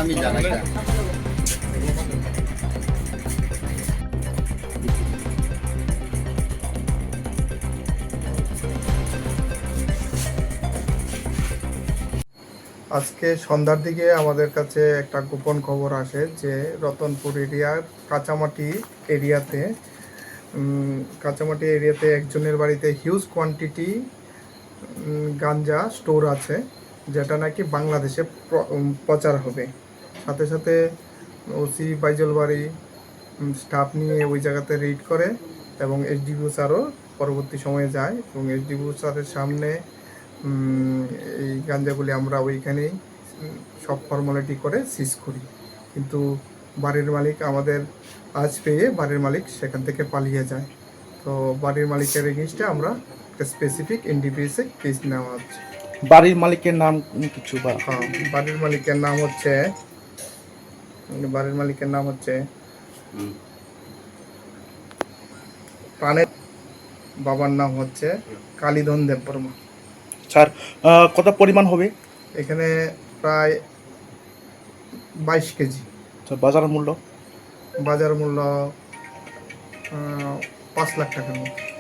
আমি জানাই আজকে সন্ধ্যার দিকে আমাদের কাছে একটা গোপন খবর আসে যে রতনপুর এরিয়ার কাঁচামাটি এরিয়াতে একজনের বাড়িতে হিউজ কোয়ান্টিটি গাঞ্জা স্টোর আছে, যেটা নাকি বাংলাদেশে প্রচার হবে। সাথে সাথে ওসি বাইজল বাড়ি স্টাফ নিয়ে ওই জায়গাতে রেড করে এবং এসডিপিও স্যারও পরবর্তী সময়ে যায় এবং এসডিপিও স্যারের সামনে এই গাঞ্জাগুলি আমরা ওইখানেই সব ফর্মালিটি করে সিজ করি। কিন্তু বাড়ির মালিক আমাদের আজ পেয়ে বাড়ির মালিক সেখান থেকে পালিয়ে যায়। তো বাড়ির মালিকের এগেইনস্টে আমরা একটা স্পেসিফিক এনডিপিএসে কেস নেওয়া হচ্ছে। বাড়ির মালিকের নাম কিছু বা হ্যাঁ, বাড়ির মালিকের নাম হচ্ছে প্রাণের বাবার নাম হচ্ছে কালীধন দেববর্মা। স্যার কত পরিমাণ হবে এখানে প্রায় 22 কেজি। বাজার মূল্য? বাজার মূল্য 5 লাখ টাকার মতো।